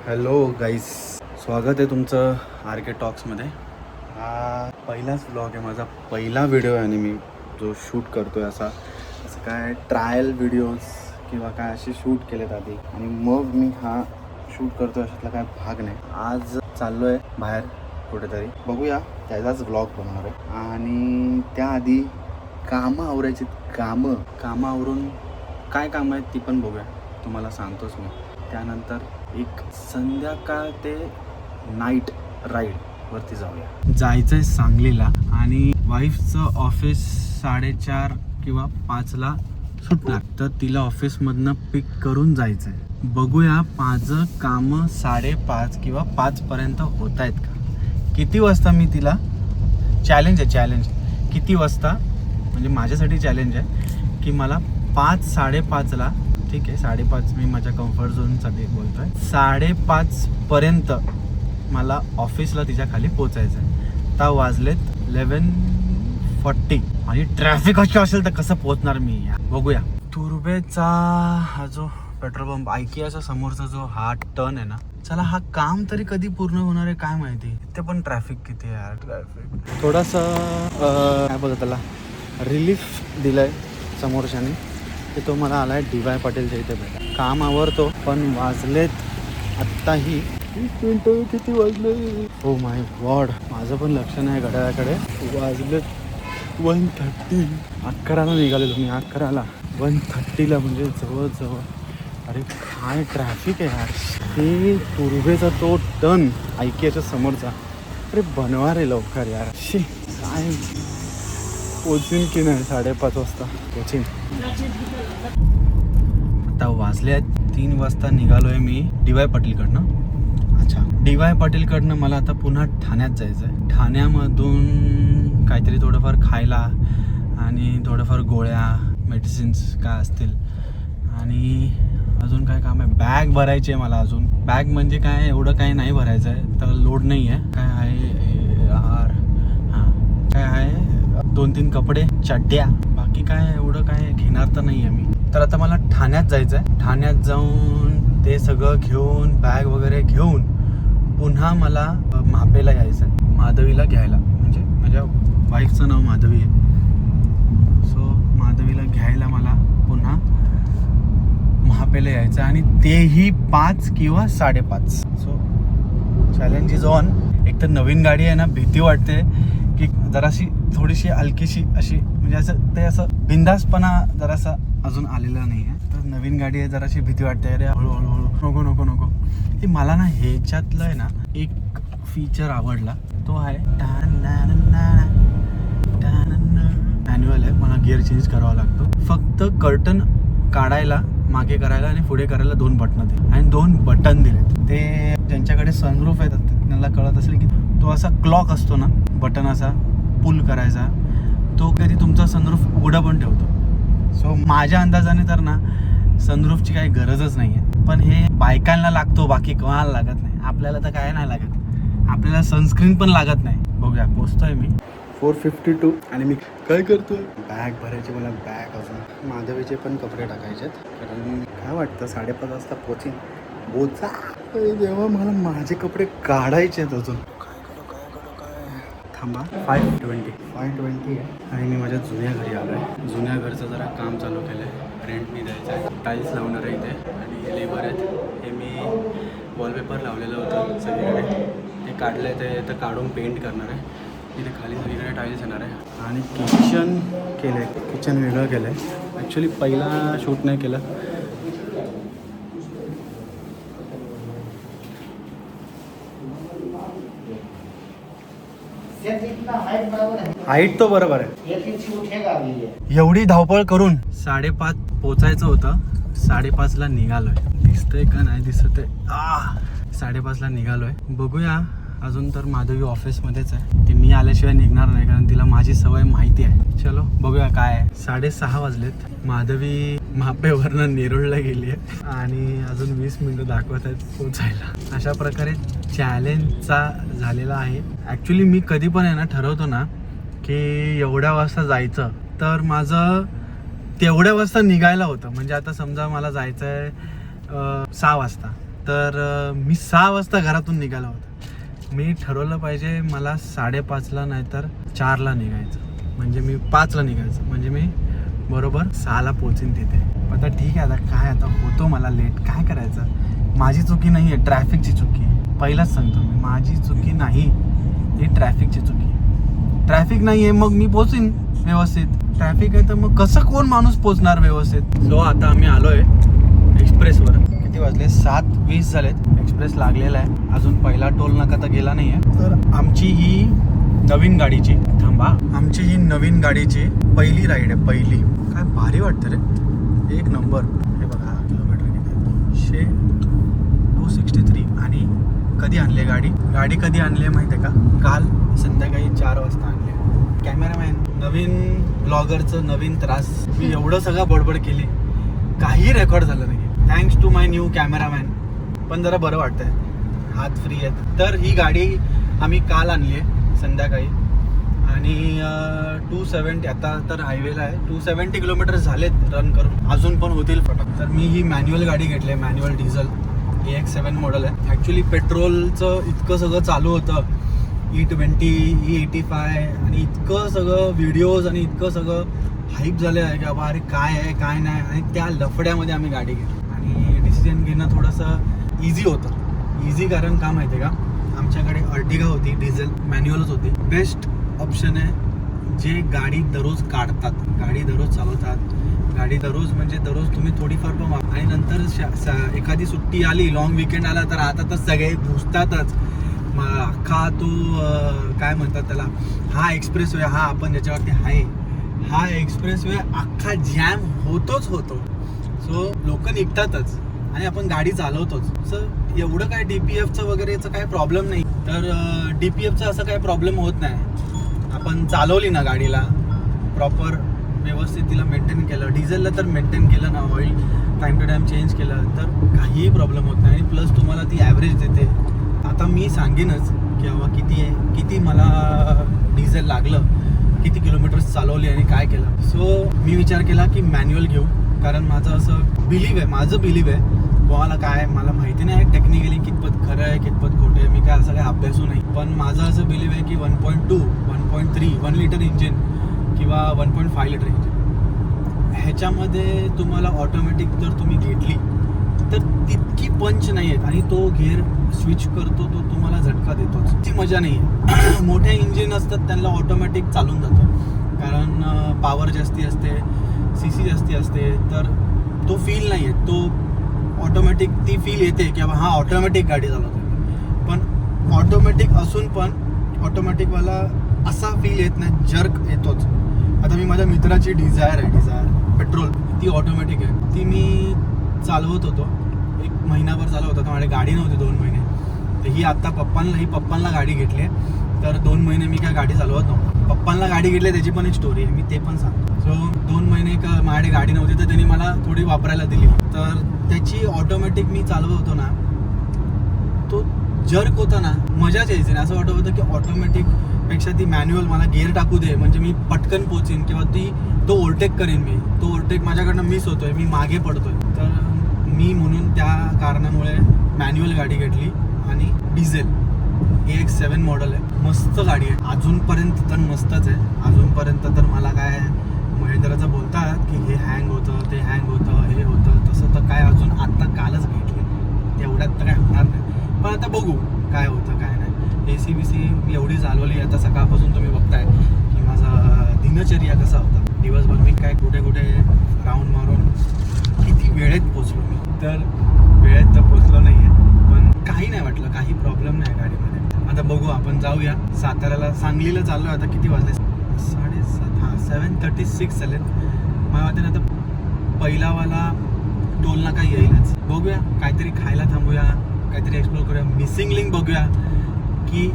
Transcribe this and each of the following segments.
Hello गाईस, स्वागत आहे तुमचं आर के टॉक्समध्ये. हा पहिलाच व्लॉग आहे माझा, पहिला व्हिडिओ आहे आणि मी जो शूट करतो आहे असं काय ट्रायल व्हिडिओज किंवा काय असे शूट केलेत आधी आणि मग मी हा शूट करतो आहे. अशातला काय भाग नाही. आज चाललो आहे बाहेर कुठेतरी, बघूया, त्याचाच व्लॉग बनवणार आहे. आणि त्याआधी कामं आवरायची, कामं आवरून काय कामं आहेत ती पण बघूया, तुम्हाला सांगतोच मी. त्यानंतर एक संध्याकाळ ते नाईट राईडवरती जाऊया. जायचं आहे सांगलीला आणि वाईफचं ऑफिस 4:30 किंवा 5ला सुटणार, तर तिला ऑफिसमधनं पिक करून जायचं आहे. बघूया माझं कामं 5:30 किंवा 5पर्यंत होत आहेत का. किती वाजता मी तिला चॅलेंज किती वाजता, म्हणजे माझ्यासाठी चॅलेंज आहे की मला 5-5:30ला, ठीक आहे 5:30 मी माझ्या कम्फर्ट झोनसाठी बोलतो आहे, 5:30पर्यंत मला ऑफिसला तिच्या खाली पोचायचं आहे. आता वाजलेत 11:40 आणि ट्रॅफिक अशी असेल तर कसं पोचणार मी, बघूया. तुर्बेचा हा जो पेट्रोल पंप, आयकियाच्या समोरचा जो हा टर्न आहे ना, चला हा काम तरी कधी पूर्ण होणार आहे काय माहिती. इथे पण ट्रॅफिक किती आहे यार. ट्रॅफिक थोडासा काय बोलतो त्याला, रिलीफ दिलाय समोरच्याने, की तो मला आलाय DY पाटीलच्या इथे भेटा. काम आवरतो, पण वाजलेत आत्ताही 20 मिनिटं. किती वाजले, ओ माय गॉड, माझं पण लक्ष नाही घड्याळाकडे. वाजलेत 1:30. 11ला निघाले तुम्ही, 11ला 1:30ला म्हणजे जवळजवळ. अरे काय ट्रॅफिक आहे यार. हे तुर्भेचा तो टर्न आयकियाच्या समोरचा, अरे बनवा रे लवकर यार. शी काय, पोचीन की नाही 5:30 वाजता पोचीन. आता वाजले 3 वाजता निघालो आहे मी DY पाटीलकडनं. अच्छा, DY पाटीलकडनं मला आता पुन्हा ठाण्यात जायचं आहे. ठाण्यामधून काहीतरी थोडंफार खायला आणि थोडंफार गोळ्या, मेडिसिन्स काय असतील, आणि अजून काय काम आहे, बॅग भरायची आहे मला. अजून बॅग म्हणजे काय एवढं काही नाही भरायचं आहे, तर लोड नाही आहे. काय आहे यार, हां काय आहे, 2-3 कपडे, चड्ड्या, बाकी काय एवढं काय घेणार तर नाही आहे मी. तर आता मला ठाण्यात जायचं आहे. ठाण्यात जाऊन ते सगळं घेऊन, बॅग वगैरे घेऊन पुन्हा मला म्हापेला यायचं आहे, माधवीला घ्यायला. म्हणजे माझ्या वाईफचं नाव माधवी आहे, सो माधवीला घ्यायला मला पुन्हा म्हापेला यायचं आणि तेही 5 किंवा 5:30. So challenge is on. एक तर नवीन गाडी आहे ना, भीती वाटते की जराशी थोडीशी हलकीशी अशी, म्हणजे असं ते असं बिंदासपणा जरासा अजून आलेला नाही आहे. तर नवीन गाडी आहे, जराशी भीती वाटते, अरे हळूहळू नको. की मला ना ह्याच्यातलं आहे ना एक फीचर आवडला, तो आहे मॅन्युअल आहे, मला गिअर चेंज करावा लागतो. फक्त कर्टन काढायला, मागे करायला आणि पुढे करायला 2 बटणं दिले आणि 2 बटन दिलेत. ते ज्यांच्याकडे सनरूफ आहेत त्यांना कळत असेल की तो असा क्लॉक असतो ना, बटन असा पुल करायचा, तो कधी तुमचा सनरूफ उघडा पण ठेवतो. सो माझ्या अंदाजाने तर ना सनरूफची काही गरजच नाही आहे, पण हे बायकांना लागतो, बाकी कोणाला लागत नाही. आपल्याला तर काय नाही लागत, आपल्याला सनस्क्रीन पण लागत नाही. बघूया, पोचतोय मी 4:52 आणि मी काय करतोय, बॅग भरायची मला. बॅग अजून माधवीचे पण कपडे टाकायचे आहेत, कारण काय वाटतं 5:30 वाजता पोचीन. बोचा जेव्हा मला माझे कपडे काढायचे आहेत अजून. काय थांबा, 5:20 आहे आणि मी माझ्या जुन्या घरी आलो आहे. जुन्या घरचं जरा काम चालू केलं आहे, रेंटनी द्यायचं आहे. टाईल्स लावणार आहे इथे आणि लेबर आहेत. हे मी वॉलपेपर लावलेलं होतं सगळीकडे, ते काढलं आहे, ते तर काढून पेंट करणार आहे. इथे खाली सगळीकडे टाईल्स येणार आहे आणि किचन केलं आहे, किचन वेगळं केलं आहे. ॲक्च्युली पहिला शूट नाही केलं. हाईट तो बरोबर आहे. एवढी धावपळ करून 5:30 पोचायचं होतं, 5:30ला निघालोय. दिसतंय का नाही दिसत आहे, 5:30ला निघालोय. बघूया, अजून तर माधवी ऑफिसमध्येच आहे. ती मी आल्याशिवाय निघणार नाही, कारण तिला माझी सवय माहिती आहे. चलो बघूया काय आहे. 6:30 वाजलेत. माधवी म्हापेवरनं नेरुळला गेली आहे आणि अजून 20 मिनिटं दाखवत आहेत पोचायला. अशा प्रकारे चॅलेंजचा झालेला आहे. ॲक्च्युली मी कधी पण आहे ना ठरवतो ना की एवढ्या वाजता जायचं, तर माझं तेवढ्या वाजता निघायला होतं. म्हणजे आता समजा मला जायचं आहे 6 वाजता, तर मी 6 वाजता घरातून निघालो होतो. मी ठरवलं पाहिजे मला 5:30ला नाही तर 4ला निघायचं, म्हणजे मी 5ला निघायचं, म्हणजे मी बरोबर 6ला पोहोचीन तिथे. आता ठीक आहे, आता काय, आता होतो मला लेट, काय करायचं. माझी चुकी नाही आहे, ट्रॅफिकची चुकी आहे. पहिलाच सांगतो मी, माझी चुकी नाही, ही ट्रॅफिकची चुकी आहे. ट्रॅफिक नाही आहे मग मी पोहोचीन व्यवस्थित. ट्रॅफिक आहे तर मग कसं कोण माणूस पोहोचणार व्यवस्थित. सो आता आम्ही आलोय एक्सप्रेसवर. किती वाजले? 7:20 झालेत. एक्सप्रेस लागलेला आहे, अजून पहिला टोल नाका तर गेला नाही आहे. तर आमची ही नवीन गाडीची, थांबा, आमची ही नवीन गाडीची पहिली राईड आहे. पहिली काय भारी वाटतं रे, एक नंबर. हे बघा किलोमीटर किती, 263. आणि कधी आणली गाडी कधी आणली आहे माहिती आहे का? काल संध्याकाळी 4 वाजता आणली. कॅमेरामॅन, नवीन ब्लॉगरचं नवीन त्रास. मी एवढं सगळं बडबड केली, काही रेकॉर्ड झालं नाही. Thanks to my new cameraman. पण जरा बरं वाटतंय, हात फ्री आहेत. तर ही गाडी आम्ही काल आणली आहे संध्याकाळी. आणि 270, आता तर हायवेला आहे, 270 किलोमीटर झालेत रन करून, अजून पण होतील फटक. तर मी ही मॅन्युअल गाडी घेतली आहे, मॅन्युअल डिझेल AX7 मॉडेल आहे. ॲक्च्युली पेट्रोलचं इतकं सगळं चालू होतं, E20, E85, आणि इतकं सगळं व्हिडिओज आणि इतकं सगळं हाईप झालं आहे की बाबा अरे काय आहे काय नाही. आणि त्या लफड्यामध्ये आम्ही गाडी घेतली आणि डिसिजन घेणं थोडंसं इझी होतं. इझी कारण का माहिती आहे का, आमच्याकडे अर्टिगा होती, डिझेल मॅन्युअलच होती. बेस्ट ऑप्शन आहे जे गाडी दररोज काढतात, गाडी दररोज चालवतात. गाडी दररोज म्हणजे दररोज तुम्ही थोडीफार पण आणि नंतर एखादी सुट्टी आली, लॉंग विकेंड आला तर आता तर सगळे घुसतातच. अख्खा तो काय म्हणतात त्याला, हा एक्सप्रेस वे, हा आपण ज्याच्यावरती आहे, हा एक्सप्रेस वे अख्खा जॅम होतोच होतो. सो लोक निघतातच आणि आपण गाडी चालवतोच. सो एवढं काय DPFचं वगैरेचं काय प्रॉब्लेम नाही. तर DPFचं असं काय प्रॉब्लेम होत नाही. आपण चालवली ना गाडीला प्रॉपर व्यवस्थित, तिला मेंटेन केलं, डिझेलला तर मेंटेन केलं ना, oil time to time change केलं तर काहीही प्रॉब्लेम होत नाही. आणि प्लस तुम्हाला ती ॲव्हरेज देते. आता मी सांगेनच की बाबा किती मला डिझेल लागलं, किती किलोमीटर्स चालवली आणि काय केलं. सो मी विचार केला की मॅन्युअल घेऊ, कारण माझं असं माझं बिलीव आहे. तुम्हाला काय, मला माहिती नाही टेक्निकली कितपत खरं आहे कितपत खोटं आहे, मी काय असं काय अभ्यासू नाही. पण माझं असं बिलीव आहे की 1.2, 1.3, 1 लिटर इंजिन किंवा 1.5 लिटर इंजिन, ह्याच्यामध्ये तुम्हाला ऑटोमॅटिक जर तुम्ही घेतली तर तितकी पंच नाही आहेत. आणि तो गिअर स्विच करतो तो तुम्हाला झटका देतोच, ती मजा नाही आहे. मोठे इंजिन असतात त्यांना ऑटोमॅटिक चालून जातं, कारण पॉवर जास्ती असते, CC जास्ती असते, तर तो फील नाही आहे. तो ऑटोमॅटिक ती फील येते की बाबा हा ऑटोमॅटिक गाडी चालवतो. पण ऑटोमॅटिक असून पण ऑटोमॅटिकवाला असा फील येत नाही, जर्क येतोच. आता मी माझ्या मित्राची डिझायर पेट्रोल, ती ऑटोमॅटिक आहे, ती मी चालवत होतो. 1 महिनाभर चालवत होतो, माझी गाडी नव्हती 2 महिने. तर ही आता पप्पांना गाडी घेतली आहे, तर 2 महिने मी काय गाडी चालवत नव्हतो. पप्पांना गाडी घेतली त्याची पण एक स्टोरी आहे, मी ते पण सांगतो. सो 2 महिने का माझ्याकडे गाडी नव्हती तर त्यांनी मला थोडी वापरायला दिली. तर त्याची ऑटोमॅटिक मी चालवत होतो ना, तो जर्क होता ना, मजाच यायची नाही. असं वाटत होतं की ऑटोमॅटिक पेक्षा ती मॅन्युअल मला गिअर टाकू दे, म्हणजे मी पटकन पोचीन किंवा तो ओव्हरटेक करीन. मी तो ओव्हरटेक माझ्याकडनं मिस होतोय, मी मागे पडतोय. तर मी म्हणून त्या कारणामुळे मॅन्युअल गाडी घेतली आणि डिझेल AX7 मॉडेल आहे. मस्त गाडी आहे, अजूनपर्यंत तर मस्तच आहे. अजूनपर्यंत तर मला काय महेंद्राचं बोलतात की हे हँग होतं, ते हँग होतं, हे होतं, तसं तर काय अजून आत्ता कालच घेतली, तेवढ्यात तर काय होणार नाही. पण आता बघू काय होतं काय नाही. AC-BC मी एवढी चालवली. आता सकाळपासून तुम्ही बघताय की माझा दिनचर्या कसा होता. दिवसभर मी काय कुठे राऊंड मारून किती वेळेत पोचलो मी. तर वेळेत तर पोचलो नाही आहे, पण काही नाही वाटलं, काही प्रॉब्लेम नाही गाडीमध्ये. आता बघू, आपण जाऊया साताऱ्याला. सांगलीला चाललो आता. किती वाजले? 7:30, 7:36 झालेत. मला वाटतं आता पहिलावाला टोल नाका येईलच. बघूया, काहीतरी खायला थांबूया, काहीतरी एक्सप्लोर करूया, मिसिंग लिंक बघूया. की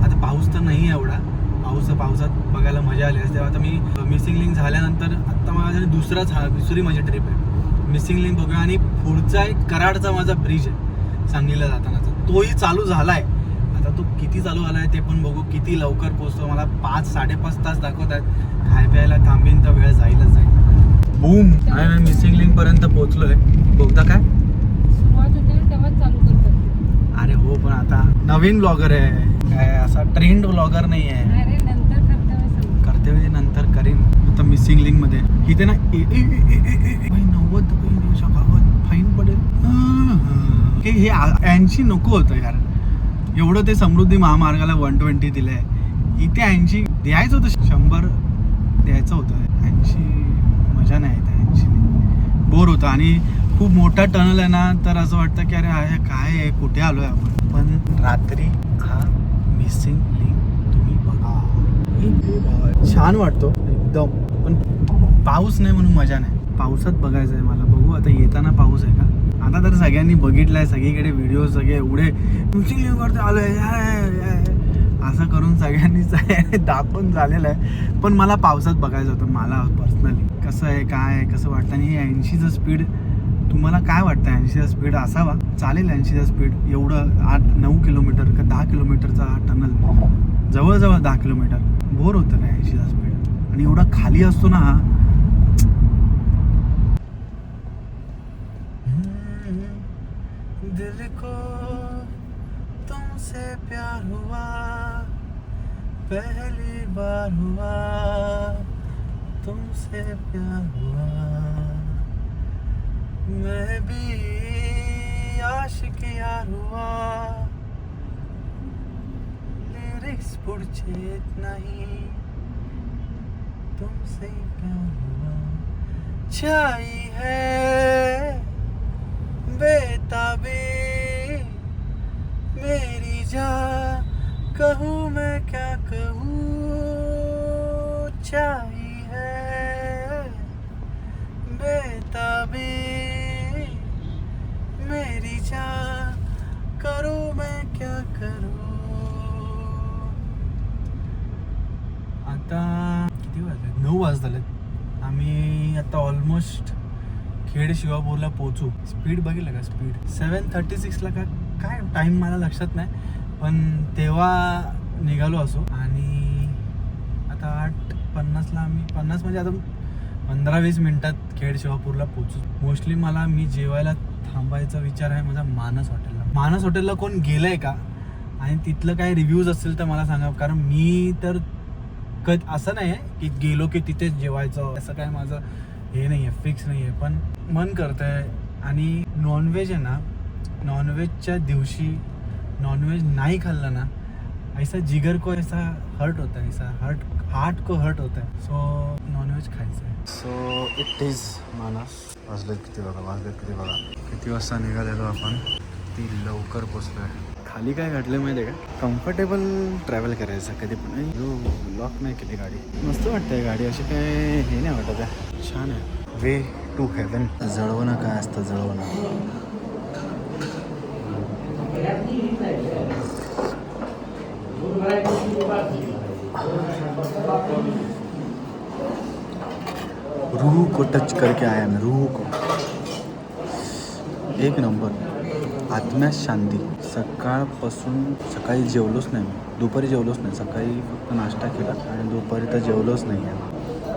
आता पाऊस तर नाही आहे एवढा, पावसात बघायला मजा आली असते. आता मी मिसिंग लिंक झाल्यानंतर आत्ता माझा दुसरी माझी ट्रिप आहे. मिसिंग लिंक बघूया. आणि पुढचा एक कराडचा माझा ब्रिज आहे सांगलीला जातानाचा, तोही चालू झाला आहे. आता तो किती चालू झाला आहे ते पण बघू, किती लवकर पोचतो. मला 5-5.5 तास दाखवत आहेत. खाय प्यायला थांबीन तर वेळ जाईलच जाईल. बूम, आणि मी मिसिंग लिंक पर्यंत पोहोचलोय. बघता काय सुरुवात होते तेव्हाच चालू करतात. अरे हो, पण आता नवीन ब्लॉगर आहे, काय असा ट्रेंड ब्लॉगर नाही आहे. अरे नंतर कर्तव्य नंतर करीन. आता मिसिंग लिंक मध्ये इथे ना 90 फाईन पडेल की हे 80 नको होतं यार. एवढं ते समृद्धी महामार्गाला 120 दिलंय, इथे 80 द्यायचं होतं, 100 द्यायचं होतं. 80 मजा नाही येते, 80 बोर होतं. आणि खूप मोठा टनल आहे ना, तर असं वाटतं की अरे काय आहे, कुठे आलोय आपण. पण रात्री हा मिसिंग लिंक तुम्ही बघा, छान वाटतो एकदम. पण पाऊस नाही म्हणून मजा नाही. पावसात बघायचं आहे मला. बघू आता येताना पाऊस आहे का. आता तर सगळ्यांनी बघितलंय, सगळीकडे व्हिडिओ सगळे एवढे मिसिंग लिंक वरती आलोय असं करून सगळ्यांनी दाखवून झालेलं आहे. पण मला पावसात बघायचं होतं. मला पर्सनली कसं आहे, काय आहे, कसं वाटतं. आणि 80चं स्पीड तुम्हाला काय वाटतं? 80चा स्पीड असावा, चालेल 80चा स्पीड. एवढं 8-9 किलोमीटर का 10 किलोमीटरचा हा टनल, जवळजवळ 10 किलोमीटर. बोर होतं नाही 80चा स्पीड. आणि एवढा खाली असतो ना हा. दिल को तुमसे प्यार हुआ, पहली बार हुआ, तुमसे प्यार हुआ, मैं भी आशिक यार हुआ, लिरिक्स पुढचे नहीं, तुमसे प्यार हुआ, छाई है बेताबी मेरी जान, कहूँ मैं क्या कहूँ, छाई है बेताबी मेरी जान, करूँ मैं क्या करूँ. आता किती वाजले? 9 वाजलेत. आम्ही आता ऑलमोस्ट खेड शिवापूरला पोहोचू. स्पीड बघितलं का? स्पीड 736 ला का काय टाईम मला लक्षात नाही, पण तेव्हा निघालो असो. आणि आता 8:50ला आम्ही, 50 म्हणजे आता 15-20 मिनिटात खेड शिवापूरला पोहोचू. मोस्टली मी जेवायला थांबायचा विचार आहे माझा मानस हॉटेलला. मानस हॉटेलला कोण गेलंय का आणि तिथलं काय रिव्ह्यूज असतील तर मला सांगा. कारण मी तर असं नाही आहे की गेलो की तिथेच जेवायचं, असं काय माझं हे नाही आहे, फिक्स नाही आहे. पण मन करतं आहे. आणि नॉनव्हेज आहे ना, नॉनव्हेजच्या दिवशी नॉनव्हेज नाही खाल्लं ना, ऐसा जिगर को ऐसा हर्ट होता है, ऐसा हार्ट को हर्ट होता है. सो नॉनव्हेज खायचं आहे. सो इट इज मानस. वाजलेत किती बघा, किती वाजता निघालेलो आपण, किती लवकर पोचलो आहे. खाली काय घडलं माहिती आहे का? कम्फर्टेबल ट्रॅव्हल करायचं कधी पण. लॉक नाही केली गाडी. मस्त वाटतंय गाडी, अशी काय हे नाही वाटत आहे. छान आहे. Way to heaven. जळवणं काय असतं? जळवणं रूह को टच करके आया मैं. रूह को एक नंबर, आत्म्यात शांती. सकाळी जेवलोच नाही मी, दुपारी जेवलोच नाही. सकाळी फक्त नाश्ता केला आणि दुपारी तर जेवलोच नाही आहे.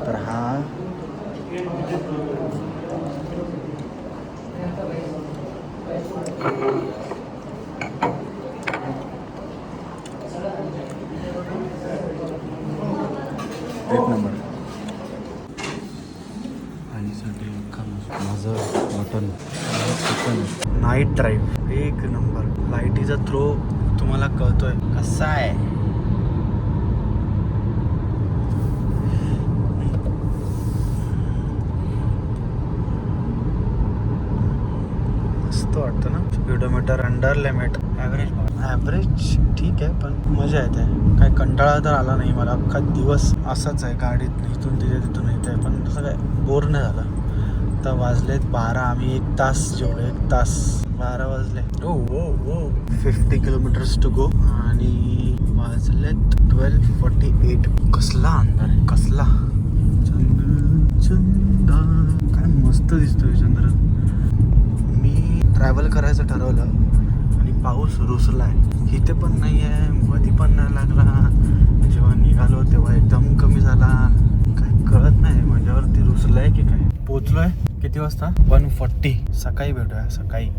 तर हा एक नंबर. आईसाठी माझं मटन, चिकन. नाईट ड्राईव्ह एक नंबर. लाईटीचा थ्रो तुम्हाला कळतोय कसा आहे. मस्त वाटतं ना. Speedometer under limit. ॲव्हरेज ठीक आहे, पण मजा येते. काय कंटाळा तर आला नाही मला. अख्खा दिवस असाच आहे गाडीत, इथून तिथून येत आहे, पण तसं काय बोर नाही झालं. आता वाजलेत 12. आम्ही 1 तास जेवलो. 1 तास 12 वाजले. ओ 50 किलोमीटर्स टू गो. आणि वाजलेत 12:48. कसला अंधार आहे, कसला. चंद्र काय मस्त दिसतोय चंद्र. मी ट्रॅव्हल करायचं ठरवलं आणि पाऊस रुसलाय. इथे पण नाही आहे, मध्ये पण नाही लागला. जेव्हा निघालो तेव्हा एकदम कमी झाला. काय कळत नाही माझ्यावरती रुसलाय की काय. पोचलोय किती वाजता? 1:40. सकाळी भेटूया सकाळी.